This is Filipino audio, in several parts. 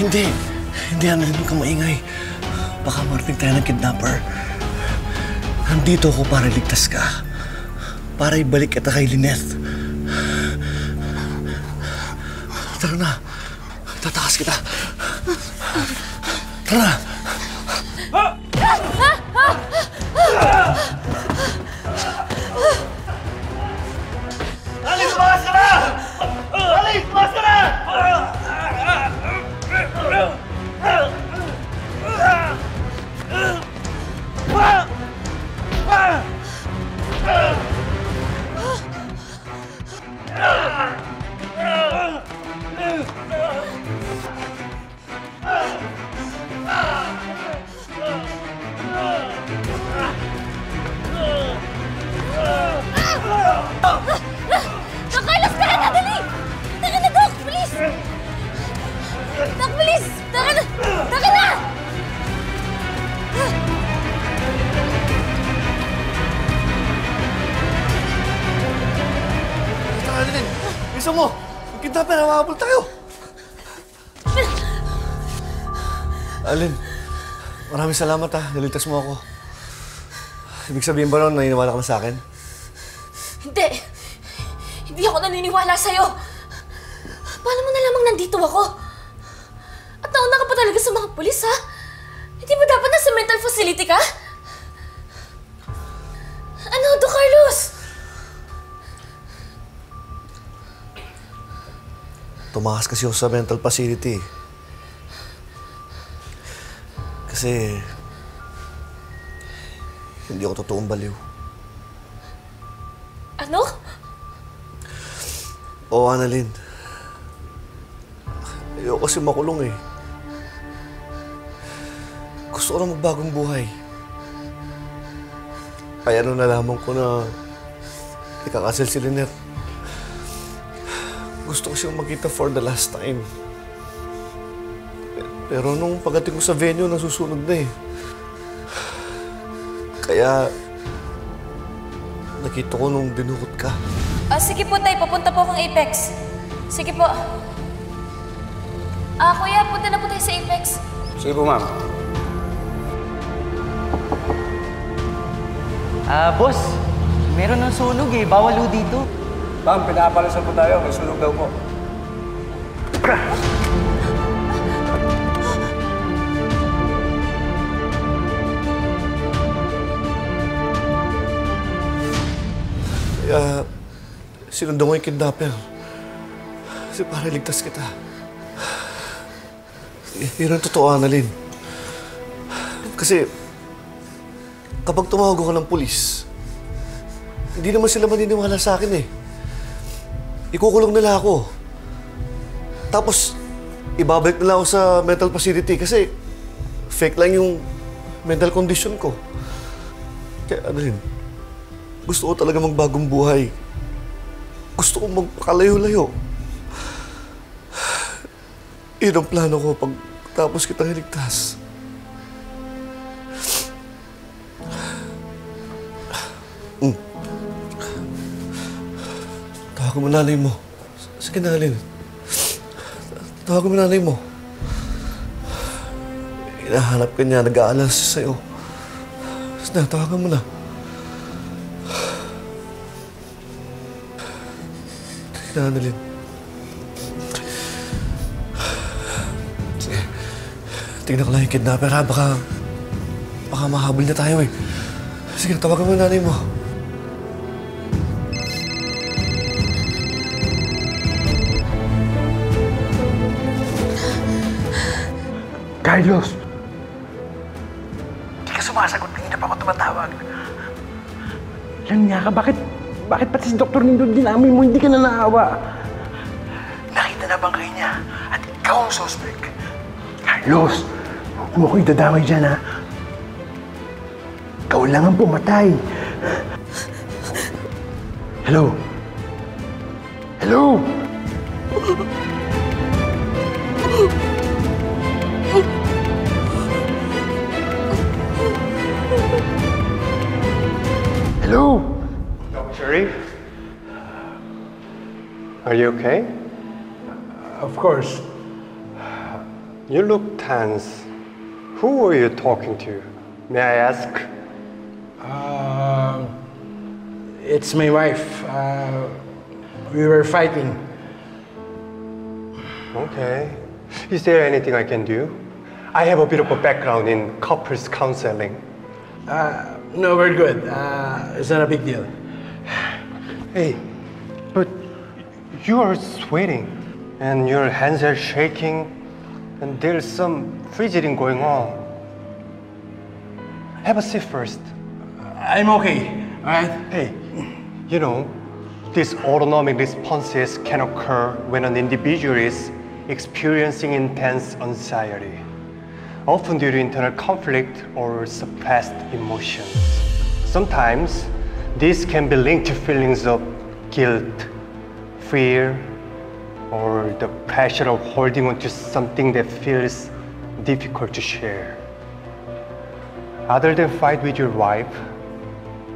Hindi. Hindi, Annalyn. Huwag kang maingay. Baka marating tayo ng kidnapper. Nandito ako para ligtas ka. Para ibalik kita kay Lynette. Tara na. Tatakas kita. Tara na. Alice, tumakas ka na! Alice, tumakas ka na! Doc Carlos, tara na! Dali! Tara na, Doc! Bilis! Doc, bilis! Tara na! Tara na! Tara, Annalyn. Bisa mo. Ang kidnapper, hawahabol tayo. Annalyn, maraming salamat ha. Naligtas mo ako. Ibig sabihin ba nun, naniniwala ka na sa akin? Hindi! Hindi ako naniniwala sa'yo! Paano mo nalamang nandito ako? At nauna ka pa talaga sa mga pulis, ha? Hindi ba dapat nasa mental facility ka? Ano, Doc Carlos? Tumakas kasi ako sa mental facility. Kasi hindi ako totoong baliw. Ano? Oo, Annalyn. Ayoko kasi makulong eh. Gusto ko na magbagong buhay. Kaya nung nalaman ko na ikakasal si Lynette, gusto ko siyang makita for the last time. Pero nung pagdating ko sa venue, nasusunog na eh. Kaya nakita ko nung dinukot ka. Sige po, tay. Papunta po akong Apex. Sige po. Kuya, punta na po tayo sa Apex. Sige po, ma'am. Boss, meron ng sunog eh. Bawal ho dito. Ma'am, pinapalasan po tayo. May sunog daw po. Sinundan ko yung kidnapper. Kasi para ligtas kita. Yun ang totoo, Annalyn. Kasi kapag tumawag ako ng pulis, hindi naman sila maniniwala sa akin eh. Ikukulong nila ako. Tapos, ibabalik nila ako sa mental facility kasi fake lang yung mental condition ko. Kaya, Annalyn, gusto ko talaga magbagong buhay. Gusto ko magpakalayo-layo. Yun ang plano ko pag tapos kitang iligtas. Tawagan mo nanay mo. Sige na, Annalyn. Tawagan mo nanay mo. Hinahanap ka niya, nag-aalala siya sa'yo. Sige na, tawagan mo na. Sige na, Annalyn. Sige. Tingnan ko lang yung kidnapper, ha? Baka mahabol na tayo, eh. Sige, tawagan mo yung nanay mo. Carlos! Hindi ka sumasagot. Hindi na pa ako tumatawag. Yan nga ka. Bakit pati si Dr. Nindot dinamoy mo? Hindi ka na naawa. Nakita na bang kayo niya? At ikaw ang suspect. Carlos! Huwag mo ko idadamay dyan, ha? Ikaw lang ang pumatay. Hello? Hello? Hello? Sharif? Are you okay? Of course. You look tense. Who were you talking to? May I ask? It's my wife. We were fighting. Okay. Is there anything I can do? I have a bit of a background in couples counseling. No, we're good. It's not a big deal. Hey, but you are sweating and your hands are shaking and there's some fidgeting going on. Have a seat first. I'm okay, alright? Hey, you know, these autonomic responses can occur when an individual is experiencing intense anxiety, often due to internal conflict or suppressed emotions. Sometimes, this can be linked to feelings of guilt, fear, or the pressure of holding on to something that feels difficult to share. Other than fight with your wife,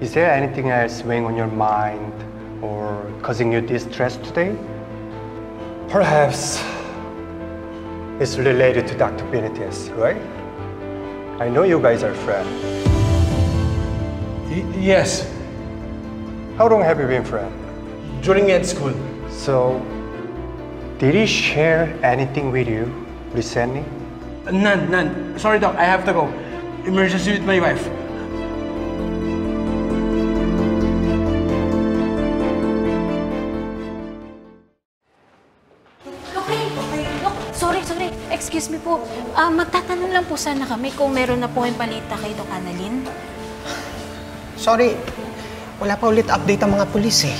is there anything else weighing on your mind or causing you distress today? Perhaps it's related to Dr. Benitez, right? I know you guys are friends. Yes, How long have you been friends? during ed school. So, did he share anything with you recently? None. Sorry, Doc, I have to go. Emergency with my wife. Dok, sorry. Excuse me po. Magtatanong lang po sana kami kung meron na po yung balita kay Doc Annalyn. Sorry, wala pa ulit update ang mga pulis eh.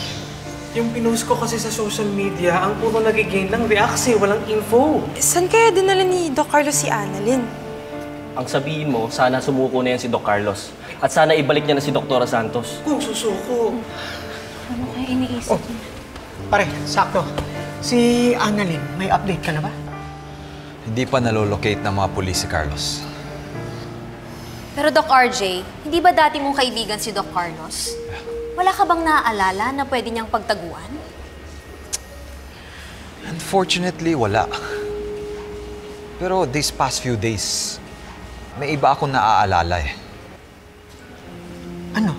Yung pinost ko kasi sa social media, ang puro nagigain lang reacts eh, walang info. Saan kaya dinala ni Doc Carlos si Annalyn? Ang sabihin mo, sana sumuko na yan si Doc Carlos. At sana ibalik niya na si Dr. Santos. Kung susuko. Ano kaya iniisip niya? Pare, sakto. Si Annalyn, may update ka na ba? Hindi pa nalolocate ng mga pulis si Carlos. Pero Doc RJ, hindi ba dati mong kaibigan si Doc Carlos? Wala ka bang naaalala na pwede niyang pagtaguan? Unfortunately, wala. Pero these past few days, may iba akong naaalala eh. Ano?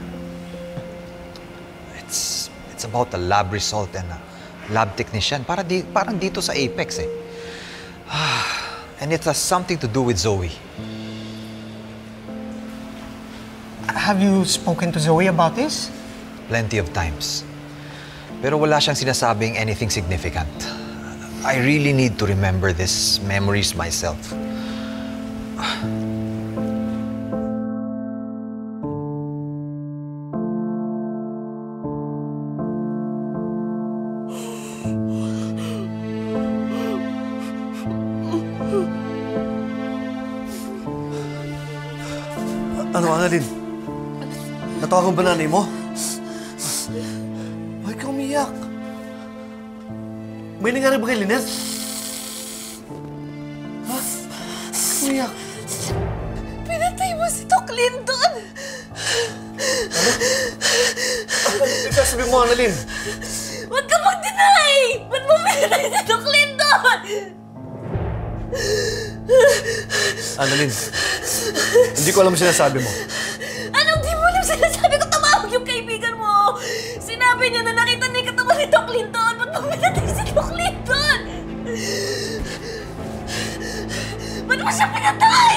It's about a lab result and a lab technician. Parang dito sa Apex eh. And it has something to do with Zoe. Have you spoken to Zoe about this? Plenty of times. Pero wala siyang sinasabing anything significant. I really need to remember these memories myself. Ano, Annalyn? Natawagan ba nanay mo? Bakit ka umiyak? May nangyari ba kay Lynette? Ha? Umiyak. Pinatay mo si Doc Lyndon! Ano? Ano nagsasabi mo, Annalyn? Huwag ka mag-deny! Ba't mo pinatay si Doc Lyndon? Annalyn, hindi ko alam sinasabi mo. Anong di mo alam sinasabi ko? Tumawag yung kaibigan mo! Sinabi niya na nakita niya yung katawan ni Doc Lyndon! Ba't mo pinatay si Doc Lyndon? Ba't mo siya pinatay?